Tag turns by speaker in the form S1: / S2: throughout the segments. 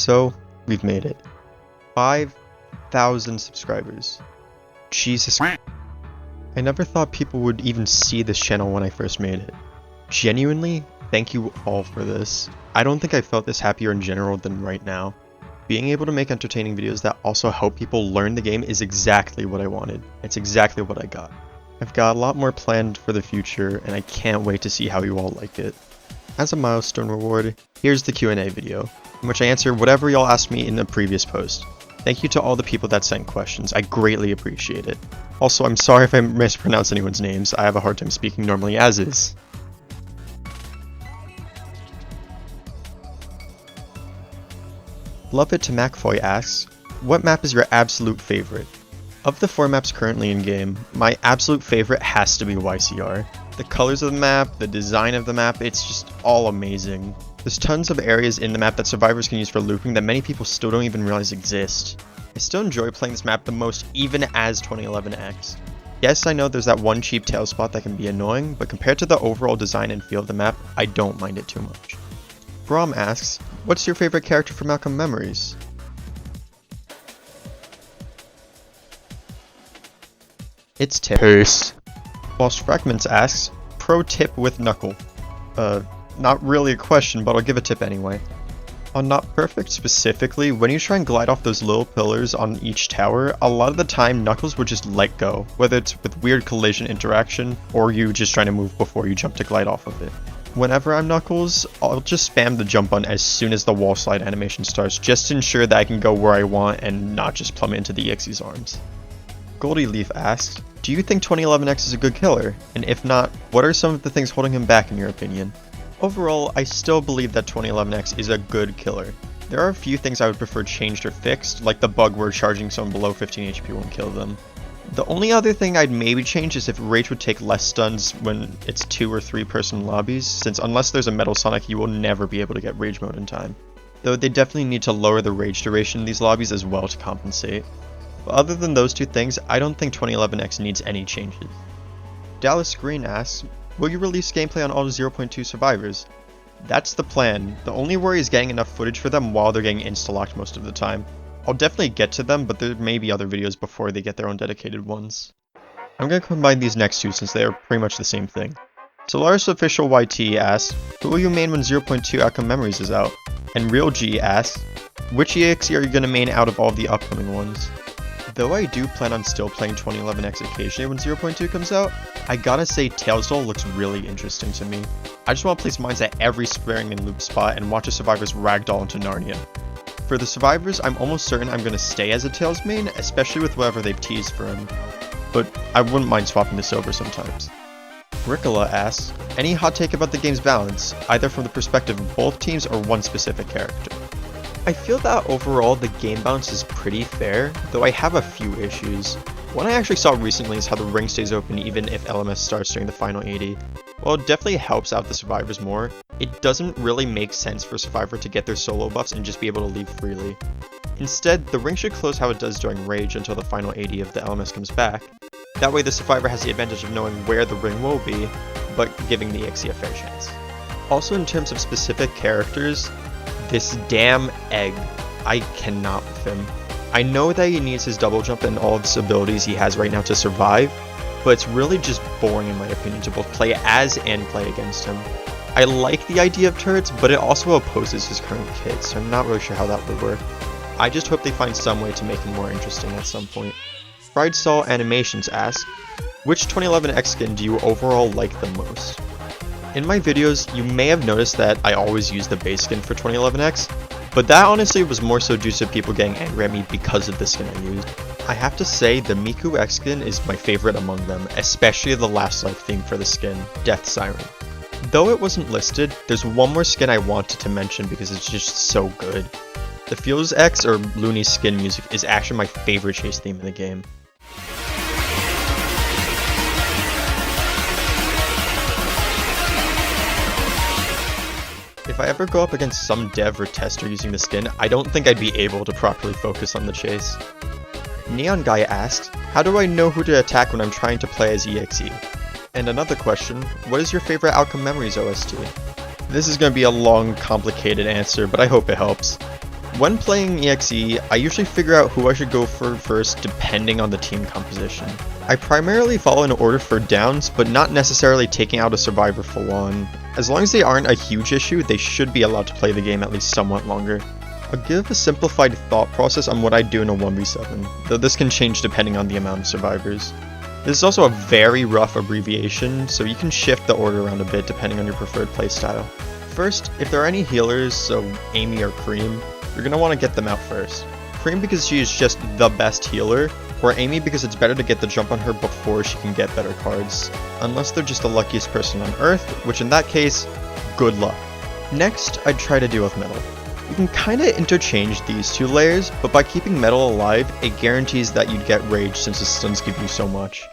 S1: So, we've made it. 5,000 subscribers. Jesus. I never thought people would even see this channel when I first made it. Genuinely, thank you all for this. I don't think I felt this happier in general than right now. Being able to make entertaining videos that also help people learn the game is exactly what I wanted. It's exactly what I got. I've got a lot more planned for the future, and I can't wait to see how you all like it. As a milestone reward, here's the Q&A video, in which I answer whatever y'all asked me in the previous post. Thank you to all the people that sent questions, I greatly appreciate it. Also, I'm sorry if I mispronounce anyone's names, I have a hard time speaking normally as is. Love It to MacFoy asks, what map is your absolute favorite? Of the 4 maps currently in game, my absolute favorite has to be YCR. The colors of the map, the design of the map, it's just all amazing. There's tons of areas in the map that survivors can use for looping that many people still don't even realize exist. I still enjoy playing this map the most even as 2011X. Yes, I know there's that one cheap tail spot that can be annoying, but compared to the overall design and feel of the map, I don't mind it too much. Brom asks, what's your favorite character from Malcolm Memories? It's Tip. Peace. Whilst Fragments asks, pro tip with Knuckle. Not really a question, but I'll give a tip anyway. On Not Perfect specifically, when you try and glide off those little pillars on each tower, a lot of the time Knuckles would just let go, whether it's with weird collision interaction, or you just trying to move before you jump to glide off of it. Whenever I'm Knuckles, I'll just spam the jump button as soon as the wall slide animation starts, just to ensure that I can go where I want and not just plummet into the EXE's arms. Goldie Leaf asks, do you think 2011X is a good killer? And if not, what are some of the things holding him back in your opinion? Overall, I still believe that 2011X is a good killer. There are a few things I would prefer changed or fixed, like the bug where charging someone below 15 HP won't kill them. The only other thing I'd maybe change is if Rage would take less stuns when it's 2 or 3 person lobbies, since unless there's a Metal Sonic you will never be able to get Rage mode in time. Though they definitely need to lower the Rage duration in these lobbies as well to compensate. But other than those two things, I don't think 2011X needs any changes. Dallas Green asks, will you release gameplay on all 0.2 survivors? That's the plan. The only worry is getting enough footage for them while they're getting insta-locked most of the time. I'll definitely get to them, but there may be other videos before they get their own dedicated ones. I'm going to combine these next two since they are pretty much the same thing. Solaris Official YT asks, who will you main when 0.2 Outcome Memories is out? And Real G asks, which EXE are you going to main out of all the upcoming ones? Though I do plan on still playing 2011X occasionally when 0.2 comes out, I gotta say Tailsdoll looks really interesting to me. I just want to place mines at every sparing and loop spot and watch a survivor's ragdoll into Narnia. For the survivors, I'm almost certain I'm going to stay as a Tails main, especially with whatever they've teased for him. But I wouldn't mind swapping this over sometimes. Ricola asks, any hot take about the game's balance, either from the perspective of both teams or one specific character? I feel that overall the game balance is pretty fair, though I have a few issues. One I actually saw recently is how the ring stays open even if LMS starts during the final 80. While it definitely helps out the survivors more, it doesn't really make sense for a survivor to get their solo buffs and just be able to leave freely. Instead, the ring should close how it does during Rage until the final 80 of the LMS comes back. That way the survivor has the advantage of knowing where the ring will be, but giving the EXE a fair chance. Also in terms of specific characters, this damn egg, I cannot with him. I know that he needs his double jump and all of his abilities he has right now to survive, but it's really just boring in my opinion to both play as and play against him. I like the idea of turrets, but it also opposes his current kit, so I'm not really sure how that would work. I just hope they find some way to make him more interesting at some point. Fried Saw Animations asks, which 2011X skin do you overall like the most? In my videos, you may have noticed that I always use the base skin for 2011X, but that honestly was more so due to people getting angry at me because of the skin I used. I have to say the Miku X skin is my favorite among them, especially the Last Life theme for the skin, Death Siren. Though it wasn't listed, there's one more skin I wanted to mention because it's just so good. The Fuse X or Looney skin music is actually my favorite chase theme in the game. If I ever go up against some dev or tester using the skin, I don't think I'd be able to properly focus on the chase. Neon Guy asks, how do I know who to attack when I'm trying to play as EXE? And another question, what is your favorite Outcome Memories OST? This is going to be a long, complicated answer, but I hope it helps. When playing EXE, I usually figure out who I should go for first depending on the team composition. I primarily follow an order for downs, but not necessarily taking out a survivor full on. As long as they aren't a huge issue, they should be allowed to play the game at least somewhat longer. I'll give a simplified thought process on what I do in a 1v7, though this can change depending on the amount of survivors. This is also a very rough abbreviation, so you can shift the order around a bit depending on your preferred playstyle. First, if there are any healers, so Amy or Cream, you're going to want to get them out first. Cream because she is just the best healer, or Amy because it's better to get the jump on her before she can get better cards. Unless they're just the luckiest person on Earth, which in that case, good luck. Next, I'd try to deal with Metal. You can kinda interchange these two layers, but by keeping Metal alive, it guarantees that you'd get Rage since his stuns give you so much.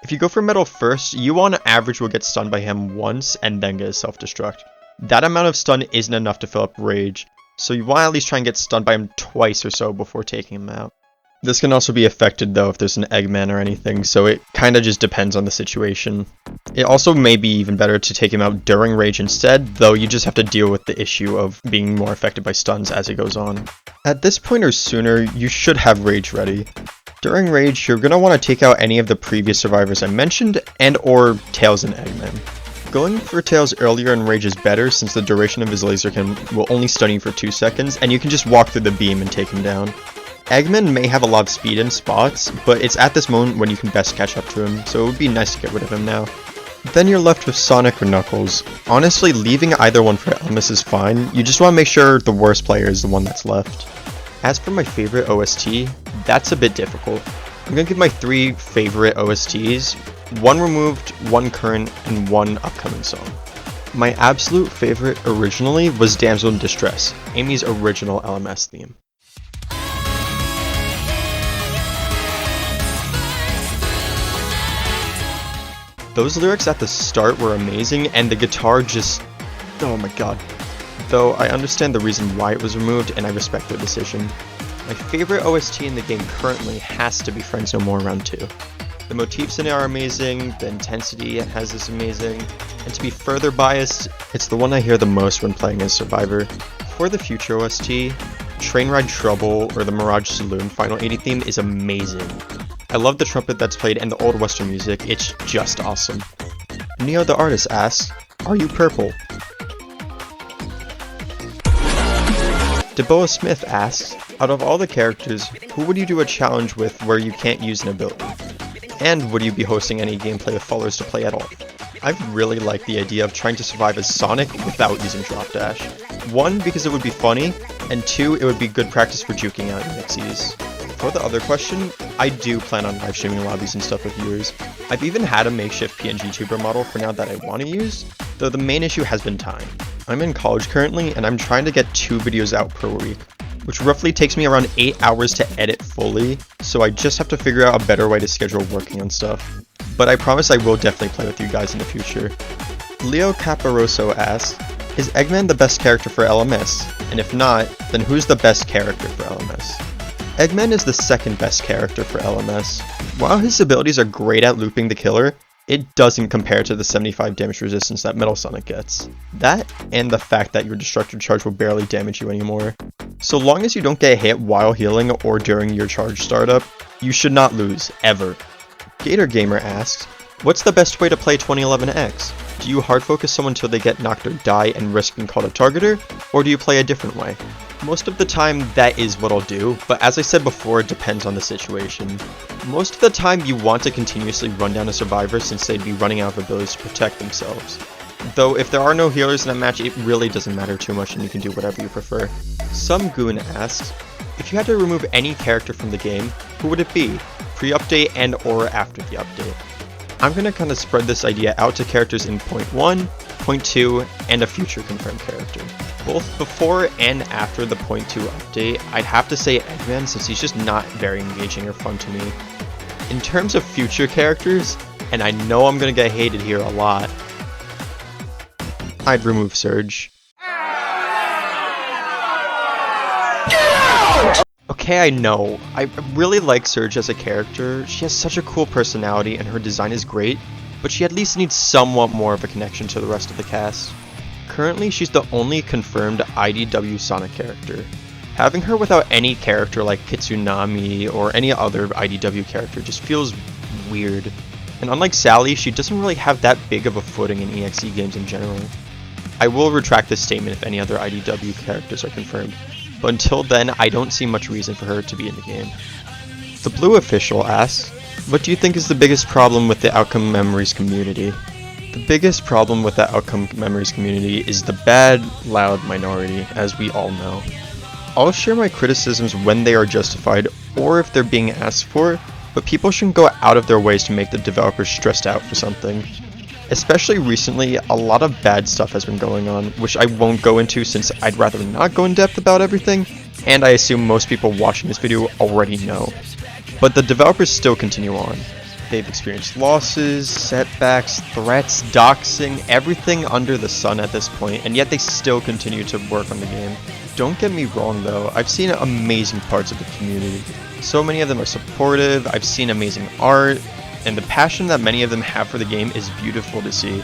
S1: If you go for Metal first, you on average will get stunned by him once and then get his self-destruct. That amount of stun isn't enough to fill up Rage, so you want to at least try and get stunned by him twice or so before taking him out. This can also be affected though if there's an Eggman or anything, so it kinda just depends on the situation. It also may be even better to take him out during Rage instead, though you just have to deal with the issue of being more affected by stuns as it goes on. At this point or sooner, you should have Rage ready. During Rage, you're going to want to take out any of the previous survivors I mentioned, and or Tails and Eggman. Going for Tails earlier in Rage is better since the duration of his laser will only stun you for 2 seconds, and you can just walk through the beam and take him down. Eggman may have a lot of speed in spots, but it's at this moment when you can best catch up to him, so it would be nice to get rid of him now. Then you're left with Sonic or Knuckles. Honestly, leaving either one for Elmas is fine, you just want to make sure the worst player is the one that's left. As for my favorite OST, that's a bit difficult. I'm going to give my 3 favorite OSTs, 1 removed, 1 current, and 1 upcoming song. My absolute favorite originally was Damsel in Distress, Amy's original LMS theme. Those lyrics at the start were amazing, and the guitar just... oh my god. Though I understand the reason why it was removed, and I respect their decision. My favorite OST in the game currently has to be Friends No More Round 2. The motifs in it are amazing, the intensity has this amazing, and to be further biased, it's the one I hear the most when playing as Survivor. For the future OST, Trainride Trouble or the Mirage Saloon Final 80 theme is amazing. I love the trumpet that's played and the old western music, it's just awesome. Neo the artist asks, are you purple? Deboa Smith asks, out of all the characters, who would you do a challenge with where you can't use an ability? And would you be hosting any gameplay with followers to play at all? I really like the idea of trying to survive as Sonic without using Drop Dash. 1, because it would be funny, and 2, it would be good practice for juking out EXEs. For the other question, I do plan on live streaming lobbies and stuff with viewers. I've even had a makeshift PNG tuber model for now that I want to use, though the main issue has been time. I'm in college currently, and I'm trying to get 2 videos out per week, which roughly takes me around 8 hours to edit fully, so I just have to figure out a better way to schedule working on stuff. But I promise I will definitely play with you guys in the future. Leo Caparoso asks, is Eggman the best character for LMS? And if not, then who's the best character for LMS? Eggman is the second best character for LMS. While his abilities are great at looping the killer, it doesn't compare to the 75 damage resistance that Metal Sonic gets. That, and the fact that your destructive charge will barely damage you anymore. So long as you don't get hit while healing or during your charge startup, you should not lose, ever. Gator Gamer asks, what's the best way to play 2011X? Do you hard focus someone until they get knocked or die and risk being called a targeter, or do you play a different way? Most of the time that is what I'll do, but as I said before, it depends on the situation. Most of the time you want to continuously run down a survivor since they'd be running out of abilities to protect themselves. Though if there are no healers in a match, it really doesn't matter too much and you can do whatever you prefer. Some Goon asks, if you had to remove any character from the game, who would it be? Pre-update and or after the update? I'm going to kind of spread this idea out to characters in point 1, point 2, and a future confirmed character. Both before and after the point 2 update, I'd have to say Eggman since he's just not very engaging or fun to me. In terms of future characters, and I know I'm going to get hated here a lot, I'd remove Surge. Okay, I know. I really like Surge as a character. She has such a cool personality and her design is great, but she at least needs somewhat more of a connection to the rest of the cast. Currently, she's the only confirmed IDW Sonic character. Having her without any character like Kitsunami or any other IDW character just feels weird. And unlike Sally, she doesn't really have that big of a footing in EXE games in general. I will retract this statement if any other IDW characters are confirmed, but until then, I don't see much reason for her to be in the game. The Blue Official asks, what do you think is the biggest problem with the Outcome Memories community? The biggest problem with the Outcome Memories community is the bad, loud minority, as we all know. I'll share my criticisms when they are justified or if they're being asked for, but people shouldn't go out of their ways to make the developers stressed out for something. Especially recently, a lot of bad stuff has been going on, which I won't go into since I'd rather not go in depth about everything, and I assume most people watching this video already know. But the developers still continue on. They've experienced losses, setbacks, threats, doxing, everything under the sun at this point, and yet they still continue to work on the game. Don't get me wrong though, I've seen amazing parts of the community. So many of them are supportive, I've seen amazing art, and the passion that many of them have for the game is beautiful to see.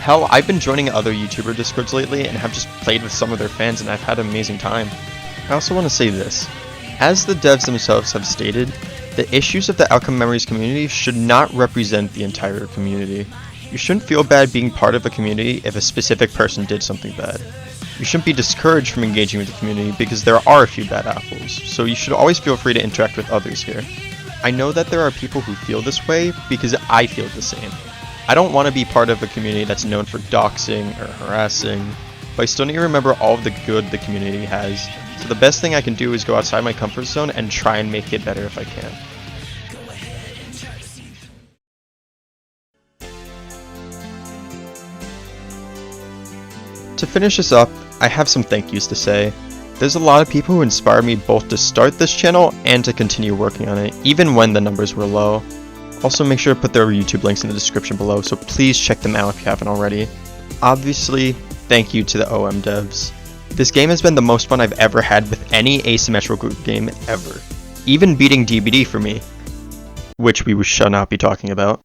S1: Hell, I've been joining other YouTuber Discords lately and have just played with some of their fans and I've had an amazing time. I also want to say this. As the devs themselves have stated, the issues of the Outcome Memories community should not represent the entire community. You shouldn't feel bad being part of a community if a specific person did something bad. You shouldn't be discouraged from engaging with the community because there are a few bad apples, so you should always feel free to interact with others here. I know that there are people who feel this way because I feel the same. I don't want to be part of a community that's known for doxing or harassing, but I still need to remember all of the good the community has, so the best thing I can do is go outside my comfort zone and try and make it better if I can. To finish this up, I have some thank yous to say. There's a lot of people who inspired me both to start this channel and to continue working on it, even when the numbers were low. Also make sure to put their YouTube links in the description below, so please check them out if you haven't already. Obviously, thank you to the OM devs. This game has been the most fun I've ever had with any asymmetrical game ever. Even beating DBD for me, which we shall not be talking about.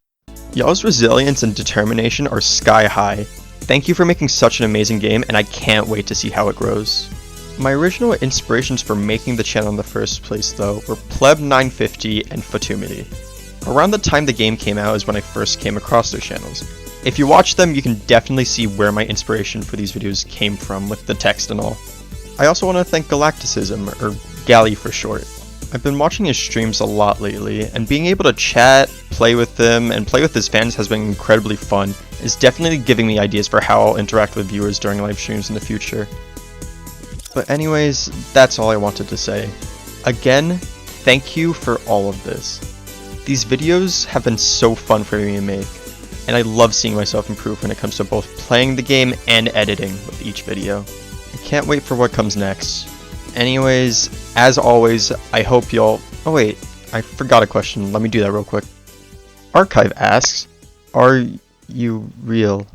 S1: Y'all's resilience and determination are sky high. Thank you for making such an amazing game, and I can't wait to see how it grows. My original inspirations for making the channel in the first place though were Pleb950 and Fatumity. Around the time the game came out is when I first came across their channels. If you watch them, you can definitely see where my inspiration for these videos came from with the text and all. I also want to thank Galacticism, or Gally for short. I've been watching his streams a lot lately, and being able to chat, play with them, and play with his fans has been incredibly fun. It's definitely giving me ideas for how I'll interact with viewers during live streams in the future. But anyways, that's all I wanted to say. Again, thank you for all of this. These videos have been so fun for me to make, and I love seeing myself improve when it comes to both playing the game and editing with each video. I can't wait for what comes next. Anyways, as always, I hope y'all... Oh wait, I forgot a question. Let me do that real quick. Archive asks, are you real?